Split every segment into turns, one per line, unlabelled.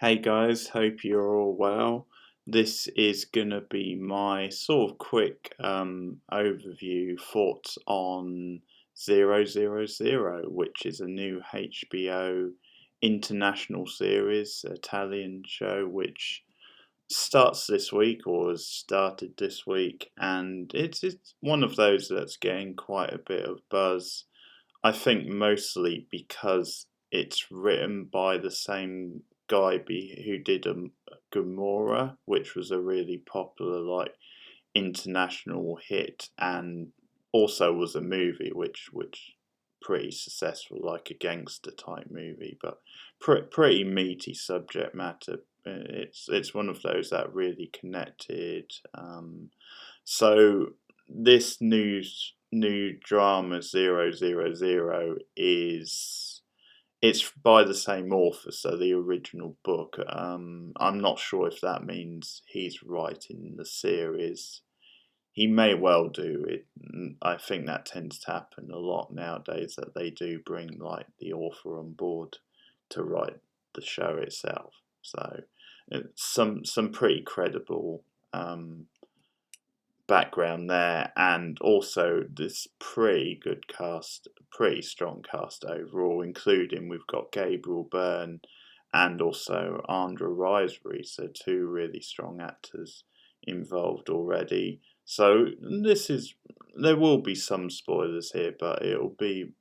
Hey guys, hope you're all well. This is gonna be my sort of quick overview thoughts on 000, which is a new HBO international series, Italian show, which starts this week or has started this week, and it's one of those that's getting quite a bit of buzz. I think mostly because it's written by the same guy who did Gomorrah, which was a really popular international hit, and also was a movie which pretty successful, like a gangster type movie, but pretty meaty subject matter. It's one of those that really connected. So this new drama 000 is it's by the same author, so the original book. I'm not sure if that means he's writing the series. He may well do it. I think that tends to happen a lot nowadays, that they do bring like the author on board to write the show itself. So it's some pretty credible background there, and also this pretty good cast, pretty strong cast overall, including we've got Gabriel Byrne and also Andra Riseborough, so two really strong actors involved already. So there will be some spoilers here, but it'll be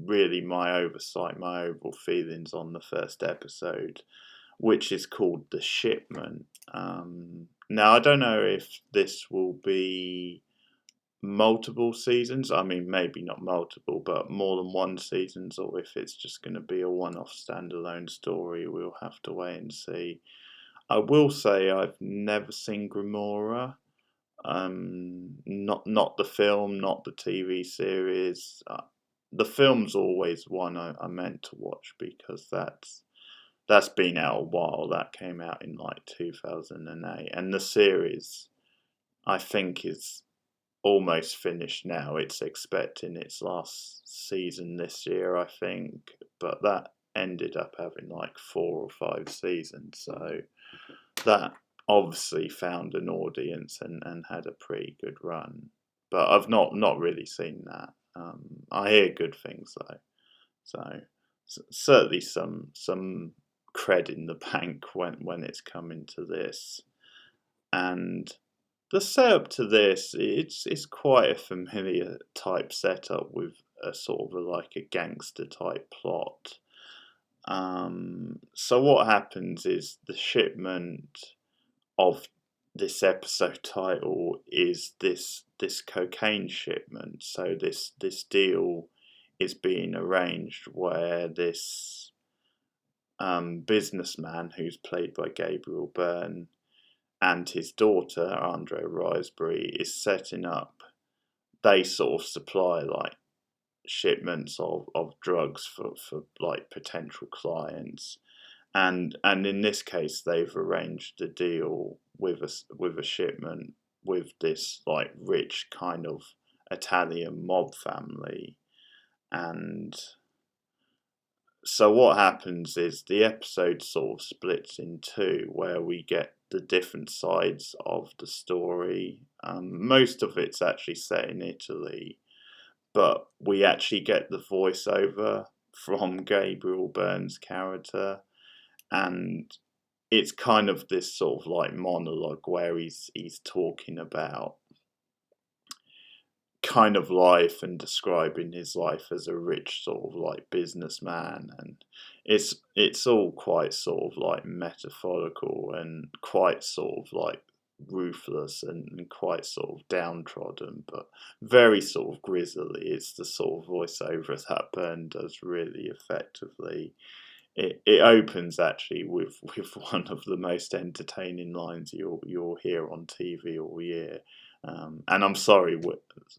really my oversight, my overall feelings on the first episode, which is called The Shipment. Now, I don't know if this will be multiple seasons. I mean, maybe not multiple, but more than one seasons, or if it's just going to be a one-off standalone story. We'll have to wait and see. I will say I've never seen Gomorrah. Not the film, not the TV series. The film's always one I meant to watch because that's been out a while. That came out in like 2008, and the series I think is almost finished now. It's expecting its last season this year, I think, but that ended up having like 4 or 5 seasons, so that obviously found an audience and had a pretty good run. But I've not really seen that. I hear good things though, so certainly some cred in the bank when it's coming to this. And the setup to this, it's quite a familiar type setup with a sort of like a gangster type plot. So what happens is the shipment of this episode title is this cocaine shipment. So this deal is being arranged where this businessman, who's played by Gabriel Byrne, and his daughter, Andre Riseborough, is setting up. They sort of supply like shipments of drugs for like potential clients. And in this case they've arranged a deal with a shipment with this like rich kind of Italian mob family. And so what happens is the episode sort of splits in two, where we get the different sides of the story. Most of it's actually set in Italy, but we actually get the voiceover from Gabriel Byrne's character, and it's kind of this sort of like monologue where he's talking about kind of life and describing his life as a rich sort of like businessman, and it's all quite sort of like metaphorical and quite sort of like ruthless and quite sort of downtrodden, but very sort of grisly. It's the sort of voiceover that Byrne does really effectively. It opens actually with one of the most entertaining lines you'll hear on TV all year. And I'm sorry,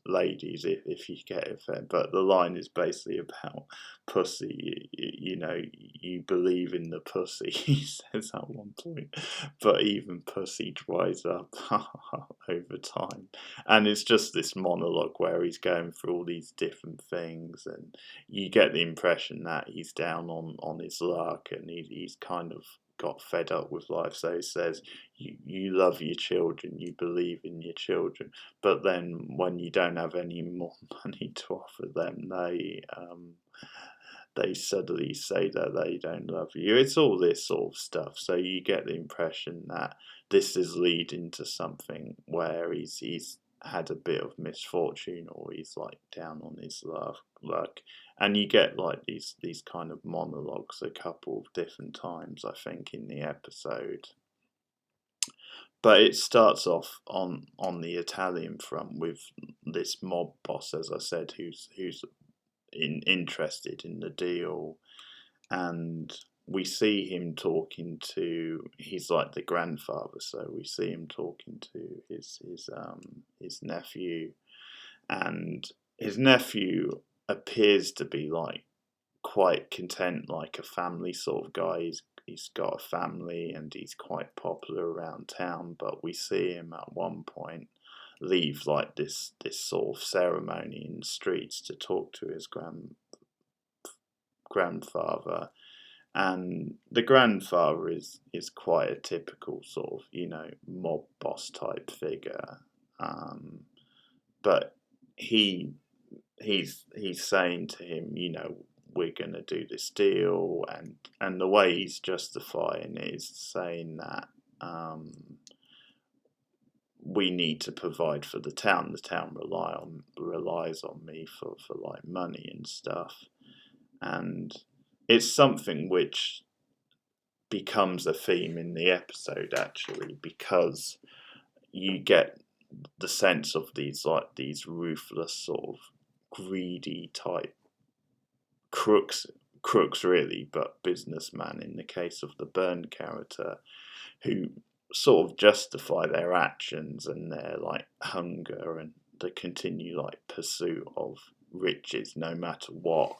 ladies, if you get offended, but the line is basically about pussy. You know, you believe in the pussy, he says at one point, but even pussy dries up over time. And it's just this monologue where he's going through all these different things, and you get the impression that he's down on his luck, and he's kind of got fed up with life. So he says, you love your children, you believe in your children, but then when you don't have any more money to offer them, they suddenly say that they don't love you. It's all this sort of stuff. So you get the impression that this is leading to something where he's had a bit of misfortune, or he's like down on his luck. And you get like these kind of monologues a couple of different times, I think, in the episode. But it starts off on the Italian front with this mob boss, as I said, who's interested in the deal, and we see him talking to, he's like the grandfather, so we see him talking to his nephew, and his nephew appears to be like quite content, like a family sort of guy. He's got a family and he's quite popular around town, but we see him at one point leave like this sort of ceremony in the streets to talk to his grandfather, and the grandfather is quite a typical sort of, you know, mob boss type figure, but he's saying to him, you know, we're going to do this deal, and the way he's justifying it is saying that we need to provide for the town. The town relies on me for like money and stuff, and it's something which becomes a theme in the episode, actually, because you get the sense of these ruthless sort of greedy type crooks really, but businessman in the case of the Byrne character, who sort of justify their actions and their like hunger and the continued like pursuit of riches no matter what,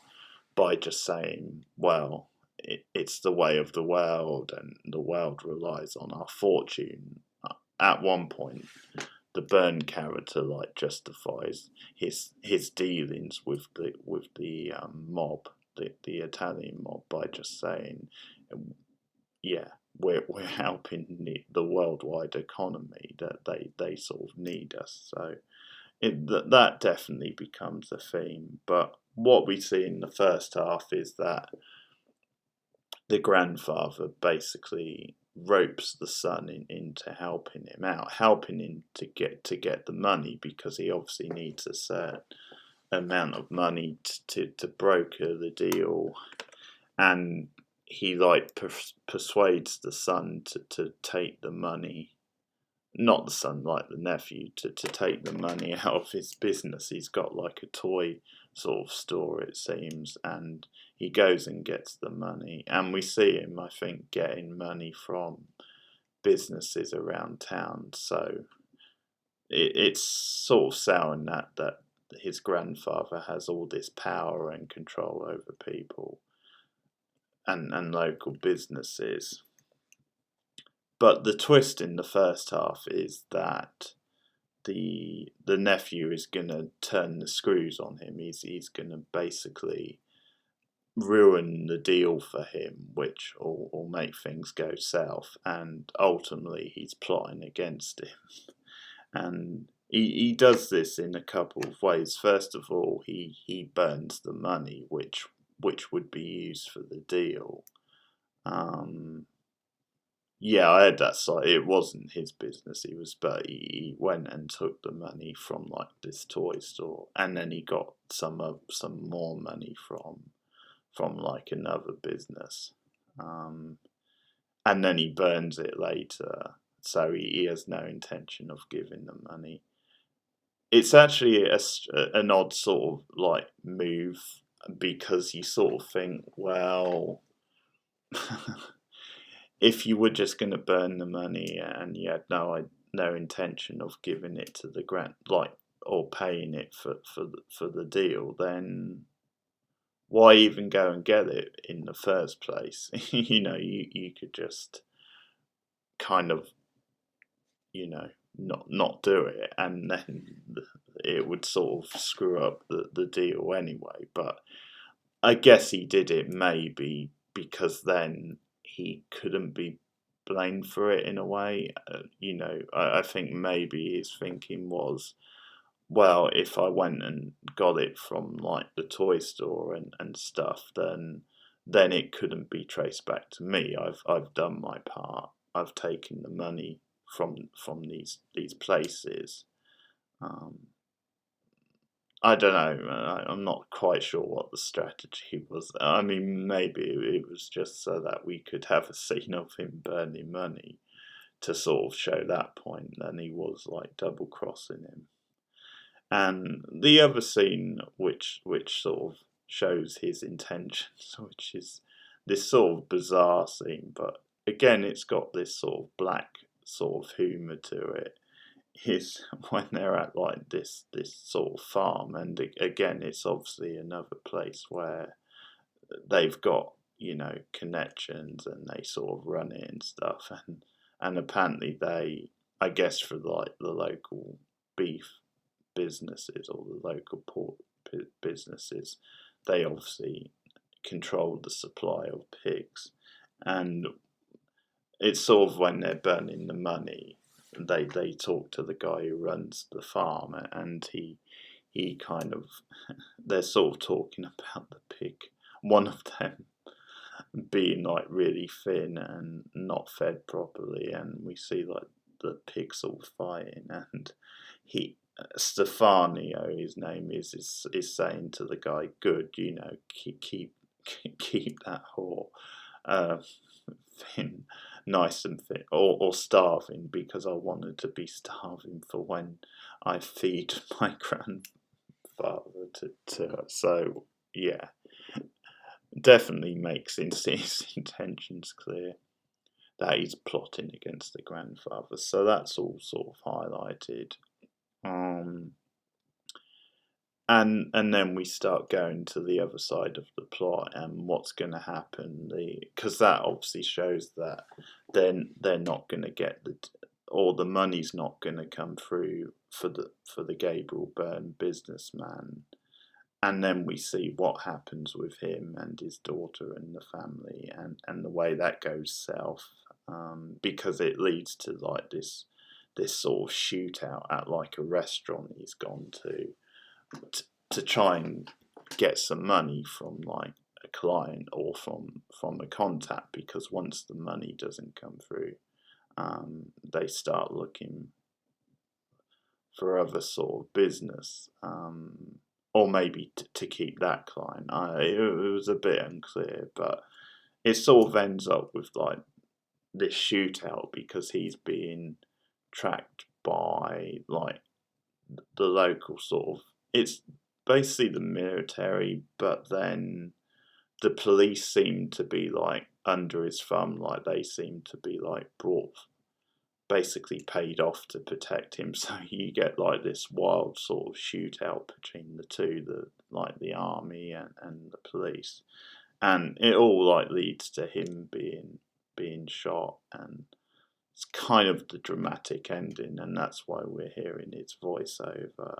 by just saying, well, it's the way of the world and the world relies on our fortune. At one point, the Byrne character like justifies his dealings with the mob, the Italian mob, by just saying, yeah, we're helping the worldwide economy, that they sort of need us. So that definitely becomes a theme. But what we see in the first half is that the grandfather basically ropes the son into helping him out, helping him to get the money, because he obviously needs a certain amount of money to broker the deal, and he like persuades the son to take the money. Not the son, like the nephew, to take the money out of his business. He's got like a toy sort of store, it seems, and he goes and gets the money. And we see him, I think, getting money from businesses around town. So it's sort of selling that his grandfather has all this power and control over people and local businesses. But the twist in the first half is that the nephew is going to turn the screws on him. He's going to basically ruin the deal for him, which will make things go south, and ultimately he's plotting against him. And he does this in a couple of ways. First of all, he burns the money which would be used for the deal. Yeah, I had that side. It wasn't his business. But he went and took the money from like this toy store, and then he got some more money from like another business, and then he burns it later. So he has no intention of giving the money. It's actually an odd sort of like move, because you sort of think, well, if you were just going to burn the money and you had no intention of giving it to the grant, like, or paying it for the deal, then why even go and get it in the first place? You know, you could just kind of, you know, not do it, and then it would sort of screw up the deal anyway. But I guess he did it maybe because then he couldn't be blamed for it in a way. I think maybe his thinking was, well, if I went and got it from like the toy store and stuff, then it couldn't be traced back to me. I've done my part. I've taken the money from these places. Um, I don't know. I'm not quite sure what the strategy was. I mean, maybe it was just so that we could have a scene of him burning money to sort of show that point. Then he was like double crossing him. And the other scene, which sort of shows his intentions, which is this sort of bizarre scene, but again, it's got this sort of black sort of humour to it. Is when they're at like this sort of farm, and again, it's obviously another place where they've got connections, and they sort of run it and stuff, and apparently they, I guess, for like the local beef businesses or the local pork businesses, they obviously control the supply of pigs, and it's sort of when they're burning the money, they talk to the guy who runs the farm, and he kind of they're sort of talking about the pig, one of them being like really thin and not fed properly, and we see like the pigs all fighting, and he Stefano, his name is saying to the guy, "Good, keep that whore thin, nice and fit, or starving, because I wanted to be starving for when I feed my grandfather to her." So yeah, definitely makes his intentions clear that he's plotting against the grandfather. So that's all sort of highlighted. Um, and then we start going to the other side of the plot and what's going to happen. Because that obviously shows that they're not going to get the money's not going to come through for the Gabriel Byrne businessman. And then we see what happens with him and his daughter and the family, and the way that goes south, because it leads to like this sort of shootout at like a restaurant he's gone to try and get some money from like a client or from a contact, because once the money doesn't come through, they start looking for other sort of business, or maybe to keep that client. It was a bit unclear, but it sort of ends up with like this shootout because he's being tracked by like the local sort of, it's basically the military, but then the police seem to be like under his thumb, like they seem to be like basically paid off to protect him. So you get like this wild sort of shootout between the two, the army and the police, and it all like leads to him being shot, and it's kind of the dramatic ending, and that's why we're hearing his voiceover.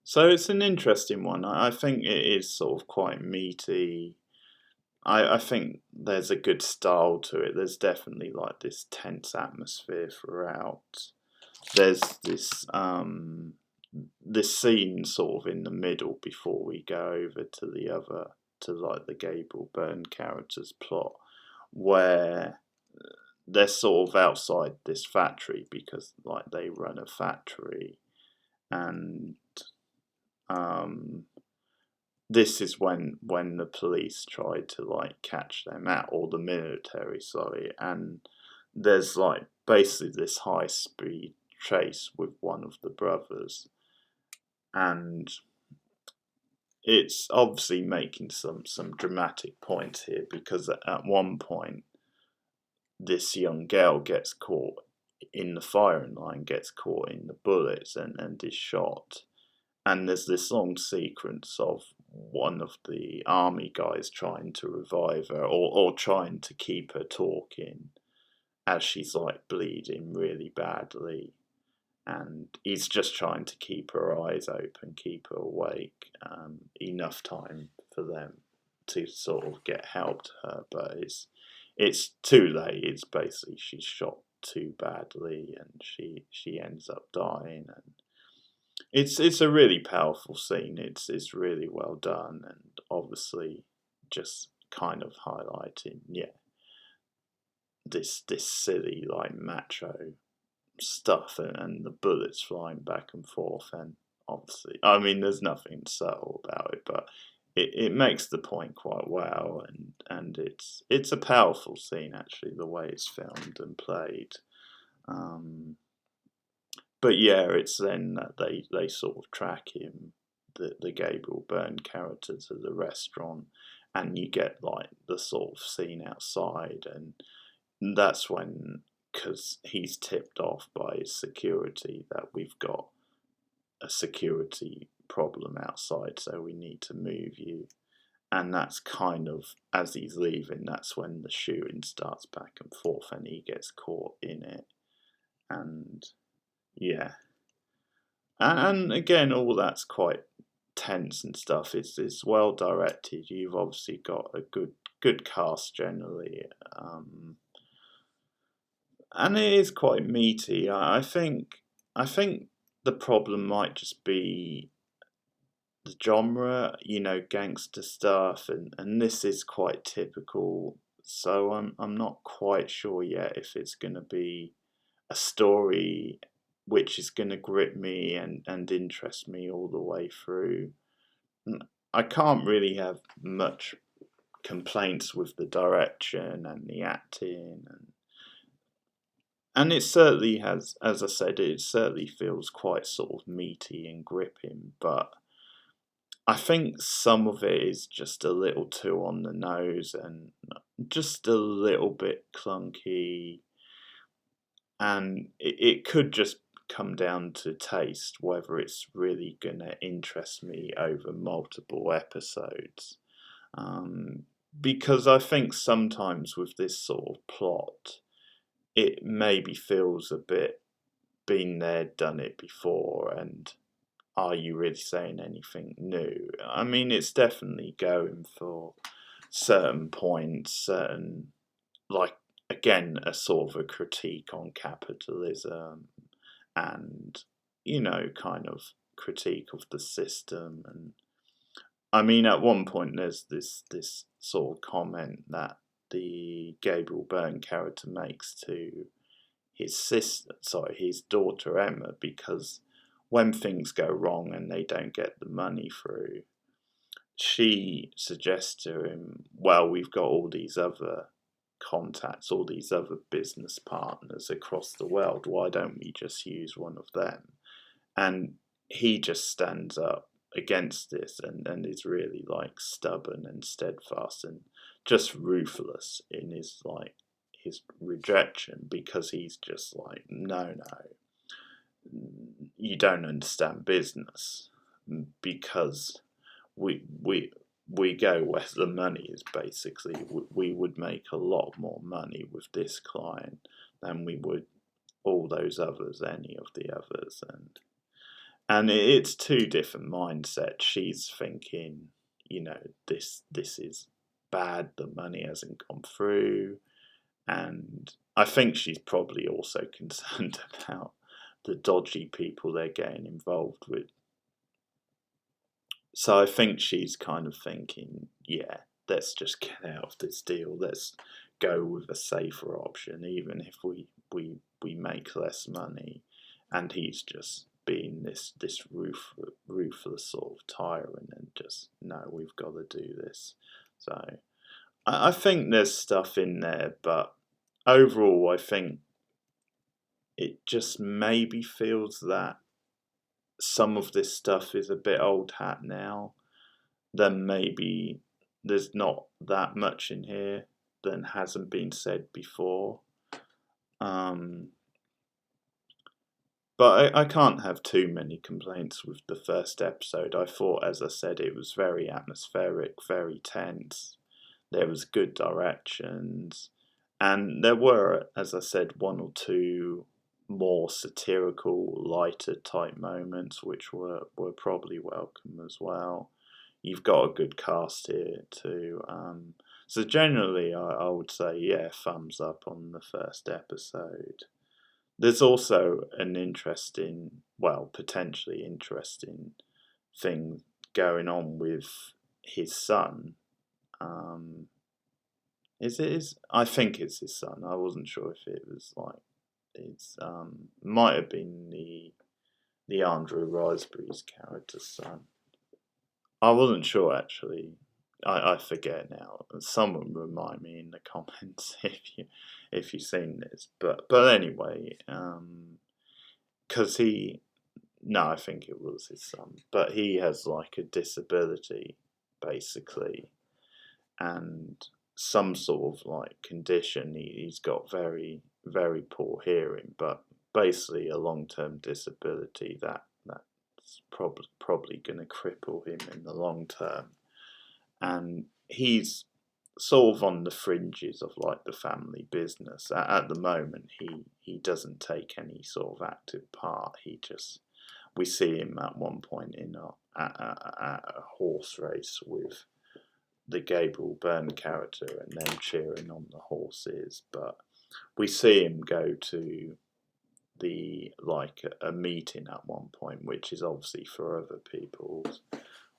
So it's an interesting one. I think it is sort of quite meaty. I think there's a good style to it. There's definitely like this tense atmosphere throughout. There's this scene sort of in the middle before we go over to like the Gabriel Byrne character's plot, where they're sort of outside this factory because like they run a factory, and this is when the police tried to like catch them out, or the military, sorry, and there's like basically this high speed chase with one of the brothers, and it's obviously making some dramatic points here, because at one point this young girl gets caught in the firing line, gets caught in the bullets, and is shot. And there's this long sequence of one of the army guys trying to revive her, or trying to keep her talking as she's like bleeding really badly. And he's just trying to keep her eyes open, keep her awake, enough time for them to sort of get help to her, but it's too late. It's basically she's shot too badly, and she ends up dying, and it's a really powerful scene. It's really well done, and obviously just kind of highlighting, this silly like macho stuff, and the bullets flying back and forth, and obviously, I mean, there's nothing subtle about it, but it makes the point quite well, and it's a powerful scene actually, the way it's filmed and played. But yeah, it's then that they sort of track him, the Gabriel Byrne character, to the restaurant, and you get like the sort of scene outside, and that's when, because he's tipped off by his security that we've got a security problem outside, so we need to move you. And that's kind of, as he's leaving, that's when the shooting starts back and forth, and he gets caught in it. And yeah, and again, all that's quite tense and stuff. It's well directed. You've obviously got a good cast generally, and it is quite meaty. I think the problem might just be the genre, gangster stuff, and this is quite typical. So I'm not quite sure yet if it's going to be a story which is going to grip me and interest me all the way through. I can't really have much complaints with the direction and the acting, and it certainly has, as I said, it certainly feels quite sort of meaty and gripping, but I think some of it is just a little too on the nose and just a little bit clunky, and it could just come down to taste, whether it's really going to interest me over multiple episodes. Because I think sometimes with this sort of plot, it maybe feels a bit been there, done it before, and are you really saying anything new? I mean, it's definitely going for certain points, like, again, a sort of a critique on capitalism, and, kind of critique of the system. And I mean, at one point, there's this sort of comment that the Gabriel Byrne character makes to his daughter Emma, because when things go wrong and they don't get the money through, she suggests to him, well, we've got all these other contacts, all these other business partners across the world, why don't we just use one of them? And he just stands up against this, and is really like stubborn and steadfast and just ruthless in his rejection, because he's just like, no, you don't understand business, because we go where the money is. Basically, we would make a lot more money with this client than we would all those others, any of the others, and it's two different mindsets. She's thinking, this is bad, the money hasn't gone through, and I think she's probably also concerned about the dodgy people they're getting involved with. So I think she's kind of thinking, yeah, let's just get out of this deal. Let's go with a safer option, even if we make less money. And he's just being this ruthless sort of tyrant, and just, no, we've got to do this. So I think there's stuff in there, but overall, I think it just maybe feels that some of this stuff is a bit old hat now. Then maybe there's not that much in here that hasn't been said before. But I can't have too many complaints with the first episode. I thought, as I said, it was very atmospheric, very tense. There was good directions, and there were, as I said, one or two more satirical, lighter type moments, which were probably welcome as well. you've got a good cast here too. So generally, I would say, yeah, thumbs up on the first episode. There's also an interesting, well, potentially interesting thing going on with his son. Is it his? I think it's his son. I wasn't sure if it was like it's might have been the Andrew Riseborough's character's son. I wasn't sure actually. I forget now. Someone remind me in the comments if you've seen this. But anyway, because he no, I think it was his son, but he has like a disability basically, and some sort of like condition. He's got very poor hearing, but basically a long term disability that's probably going to cripple him in the long term, and he's sort of on the fringes of like the family business at the moment. He doesn't take any sort of active part. We see him at one point at a horse race with the Gabriel Byrne character and them cheering on the horses, but we see him go to the like a meeting at one point, which is obviously for other people's.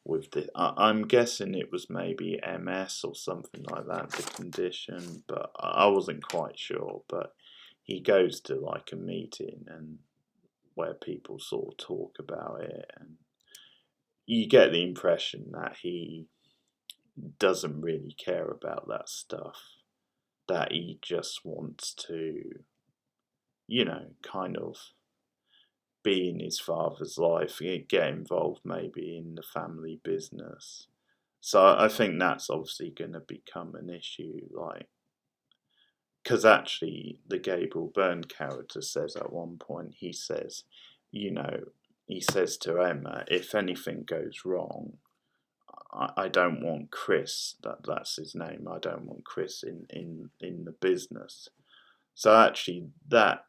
With the, I'm guessing it was maybe MS or something like that, the condition, but I wasn't quite sure. But he goes to like a meeting and where people sort of talk about it, and you get the impression that he doesn't really care about that stuff, that he just wants to, kind of be in his father's life, get involved maybe in the family business. So I think that's obviously going to become an issue, like, because actually the Gabriel Byrne character says at one point, he says to Emma, if anything goes wrong, I don't want Chris, that's his name, I don't want Chris in the business. So actually that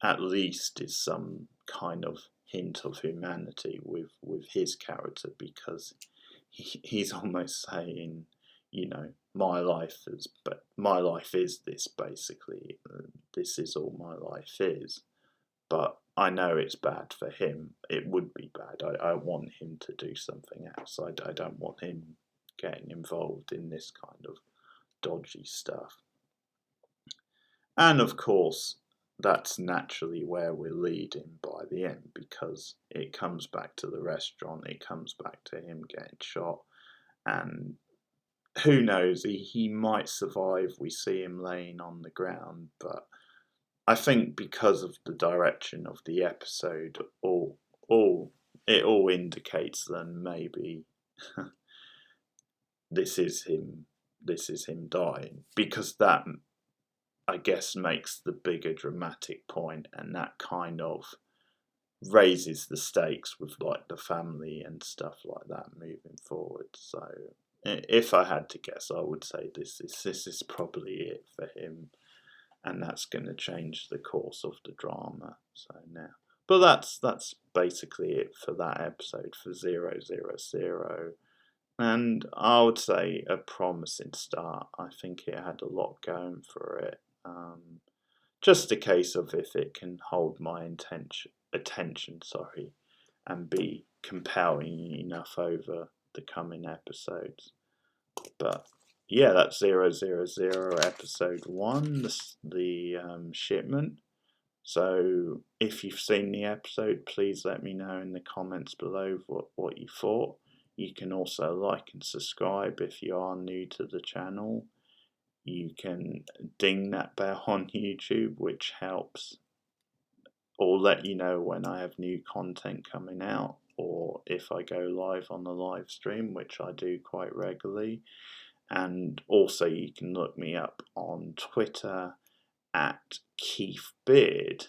at least is some kind of hint of humanity with his character, because he's almost saying, my life is this basically. This is all my life is. But I know it's bad for him. It would be bad. I want him to do something else. I don't want him getting involved in this kind of dodgy stuff. And of course, that's naturally where we're leading by the end, because it comes back to the restaurant, it comes back to him getting shot, and who knows, he might survive. We see him laying on the ground, but I think because of the direction of the episode, it all indicates then maybe this is him dying, because that, I guess, makes the bigger dramatic point, and that kind of raises the stakes with like the family and stuff like that moving forward. So if I had to guess, I would say this is probably it for him, and that's going to change the course of the drama. So now, but that's basically it for that episode for 000. And I would say a promising start. I think it had a lot going for it. Just a case of if it can hold my attention, and be compelling enough over the coming episodes. But yeah, that's 000 episode 1, the shipment. So if you've seen the episode, please let me know in the comments below what you thought. You can also like and subscribe if you are new to the channel. You can ding that bell on YouTube, which helps, or let you know when I have new content coming out, or if I go live on the live stream, which I do quite regularly. And also you can look me up on Twitter at Keith Beard,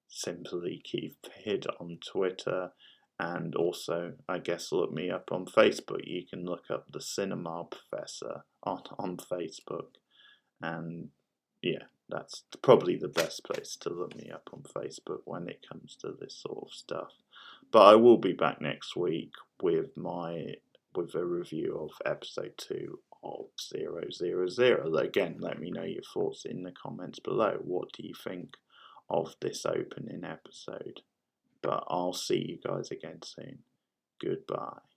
simply Keith Beard on Twitter. And also, I guess, look me up on Facebook. You can look up the Cinema Professor on Facebook. And yeah, that's probably the best place to look me up on Facebook when it comes to this sort of stuff. But I will be back next week with my with a review of episode 2 of 000. Again, let me know your thoughts in the comments below. What do you think of this opening episode? But I'll see you guys again soon. Goodbye.